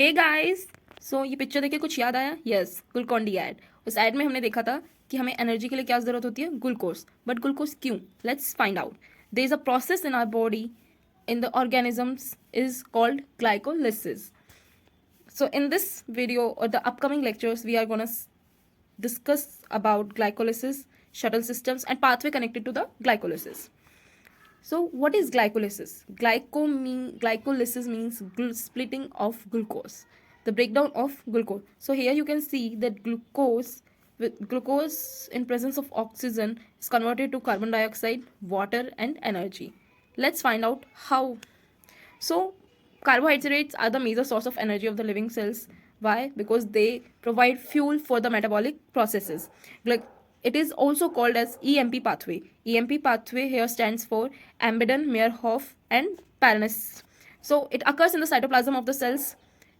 Hey guys, सो ये picture देख के कुछ याद आया? Yes, Glucon D Ed. उस एड में हमने देखा था कि हमें एनर्जी के लिए क्या ज़रूरत होती है? ग्लूकोज। बट ग्लूकोज क्यों? Let's find out. There is a process in our body in the organisms is called glycolysis. So in this video or the upcoming lectures, we are going to discuss about glycolysis, shuttle systems, and pathway connected to the glycolysis. So what is glycolysis? Glycolysis means splitting of glucose, the breakdown of glucose. So here you can see that glucose in presence of oxygen is converted to carbon dioxide, water, and energy. Let's find out how. So carbohydrates are the major source of energy of the living cells. Why? Because they provide fuel for the metabolic processes. Like, it is also called as EMP pathway. EMP pathway here stands for Embedon, Meyerhof, and Paranis. So it occurs in the cytoplasm of the cells.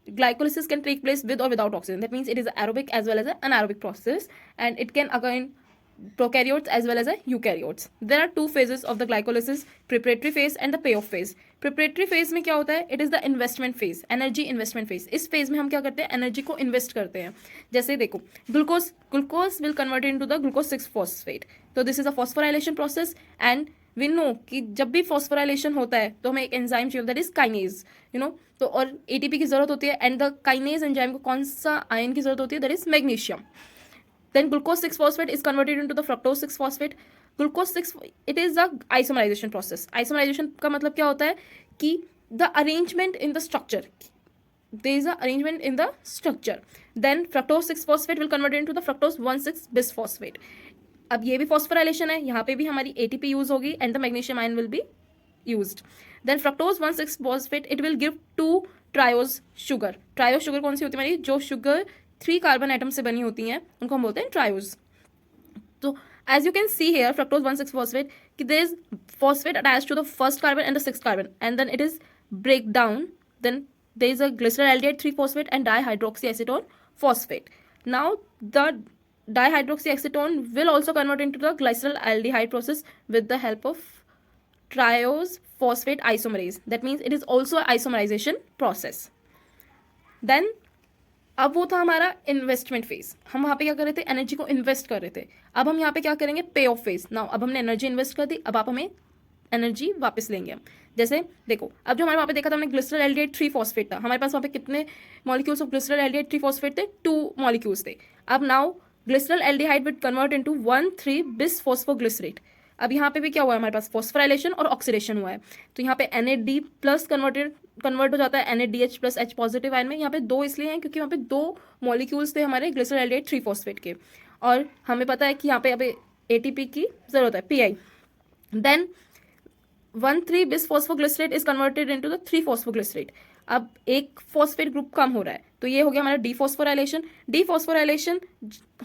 Glycolysis can take place with or without oxygen. That means it is an aerobic as well as an anaerobic process, and it can occur in prokaryotes as well as eukaryotes. There are two phases of the glycolysis: preparatory phase and the payoff phase. Preparatory phase में क्या होता है? It is the investment phase, energy investment phase. इस phase में हम क्या करते हैं? एनर्जी को इन्वेस्ट करते हैं. जैसे देखो, glucose will convert into the glucose 6 phosphate. तो this is a phosphorylation process, and we know कि जब भी फॉस्फोराइलेशन होता है तो हमें एक एंजाइम चाहिए, that is kinase, you know. तो और एटीपी की जरूरत होती है, एंड द काइनेज एंजाइम को कौन सा आयन की जरूरत होती है? That is magnesium. Then glucose 6-phosphate is converted into the fructose 6-phosphate. Glucose 6, it is a isomerization process. Isomerization का मतलब क्या होता है कि the arrangement in the structure. There is a arrangement in the structure. Then fructose 6-phosphate will convert into the fructose 1,6-bisphosphate. अब ये भी phosphorylation है, यहाँ पे भी हमारी ATP यूज होगी, and the magnesium ion will be used. Then fructose 1,6-phosphate, it will give 2 triose sugar. Triose sugar कौन सी होती है हमारी? जो शुगर 3 कार्बन एटम से बनी होती हैं उनको हम बोलते हैं ट्रायोज. तो as you can see here, fructose 1,6-phosphate, कि there is phosphate attached to the first carbon and the 6th carbon, and then it is break down. Then there is a glyceraldehyde 3-phosphate and dihydroxyacetone phosphate. Now the dihydroxyacetone will also convert into the glyceraldehyde process with the help of triose phosphate isomerase. That means it is also an isomerization process. Then अब वो था हमारा investment phase. हम वहाँ पे क्या कर रहे थे? एनर्जी को इन्वेस्ट कर रहे थे. अब हम यहाँ पे क्या करेंगे? पे ऑफ फेज. नाउ अब हमने एनर्जी इन्वेस्ट कर दी, अब आप हमें एनर्जी वापस लेंगे हम. जैसे देखो, अब जो हमारे वहाँ पे देखा था हमने, ग्लिसरल 3-phosphate था. हमारे पास वहाँ पे कितने मॉलिक्यूल्स ऑफ ग्लिसरल 3-phosphate थे? 2 मॉलिक्यूल्स थे. अब now glycerol aldehyde will convert into 1,3-bisphosphoglycerate. अब यहाँ पे भी क्या हुआ है? हमारे पास फॉस्फोराइलेशन और ऑक्सीडेशन हुआ है. तो यहाँ पे NAD प्लस कन्वर्ट हो जाता है NADH plus H positive ion में. यहाँ पे 2 इसलिए हैं क्योंकि वहाँ पे 2 मॉलिक्यूल्स थे हमारे ग्लिसरल 3-phosphate के, और हमें पता है कि यहाँ पे अभी ATP की जरूरत है, PI. Then 1,3-bisphosphoglycerate is converted into the 3-phosphoglycerate. अब एक फॉस्फेट ग्रुप कम हो रहा है, तो ये हो गया हमारा डीफॉस्फोराइलेशन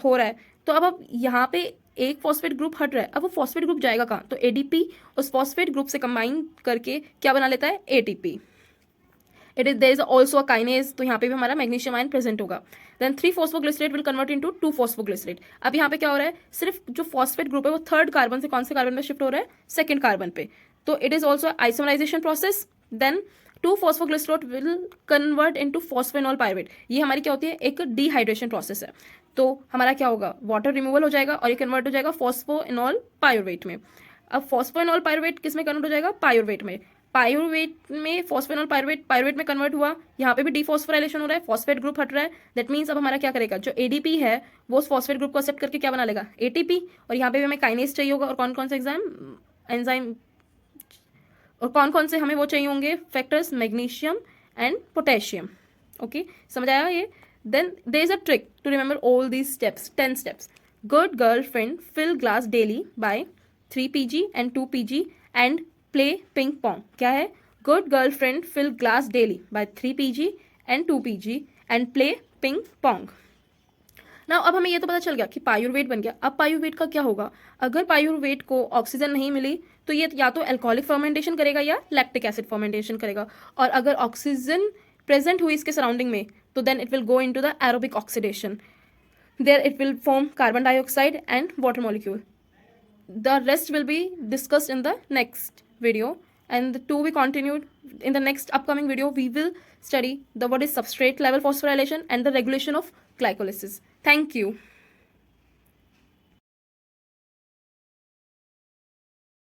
हो रहा है. तो अब यहाँ पे एक फॉस्फेट ग्रुप हट रहा है, अब वो फॉस्फेट ग्रुप जाएगा कहाँ? तो ADP उस फॉस्फेट ग्रुप से कंबाइन करके क्या बना लेता है? ATP. There is also a kinase, तो यहाँ पे भी हमारा मैग्नीशियम आयन प्रेजेंट होगा. Then 3-phosphoglycerate will convert into 2-phosphoglycerate. अब यहाँ पे क्या हो रहा है? सिर्फ जो फॉस्फेट ग्रुप है वो 3rd कार्बन से कौन से कार्बन पे शिफ्ट हो रहा है? 2nd कार्बन पे. तो it is also isomerization process. Then 2-phosphoglycerate will convert into phosphoenol pyruvate. ये हमारी क्या होती है? एक डिहाइड्रेशन प्रोसेस है. तो हमारा क्या होगा? वाटर रिमूवल हो जाएगा और ये कन्वर्ट हो जाएगा फॉस्फोइनॉल पायरुवेट में. अब फॉस्फोइनॉल पायरुवेट किस में कन्वर्ट हो जाएगा? पायरुवेट में. पायरुवेट में फॉस्फेनॉल पायरुवेट में कन्वर्ट हुआ. यहाँ पे भी डीफॉस्फोराइलेशन हो रहा है, फॉस्फेट ग्रुप हट रहा है. दैट मीन्स अब हमारा क्या करेगा? जो ADP है वो उस फॉस्फेट ग्रुप को एक्सेप्ट करके क्या बना लेगा? ATP. और यहाँ पे भी हमें काइनेज चाहिए होगा, और कौन कौन से एंजाइम और कौन कौन से हमें वो चाहिए होंगे? Factors, magnesium and potassium. Okay, समझ आया ये? Then there is a trick to remember all these steps, 10 steps. Good girlfriend fill glass daily by 3 pg and 2 pg and play ping pong. क्या है? Good girlfriend fill glass daily by 3 pg and 2 pg and play ping pong. Now अब हमें ये तो पता चल गया कि पायुर्वेट बन गया. अब पायुर्वेट का क्या होगा? अगर पायुर्वेट को ऑक्सीजन नहीं मिली तो ये या तो एल्कोहलिक फर्मेंटेशन करेगा या लैक्टिक एसिड फर्मेंटेशन करेगा. और अगर ऑक्सीजन प्रेजेंट हुई इसके सराउंडिंग में, तो then it will go into the aerobic oxidation. There it will form carbon dioxide and water molecule. The rest will be discussed in the next video, and the to be continued in the next upcoming video, we will study the what is substrate level phosphorylation and the regulation of glycolysis. Thank you.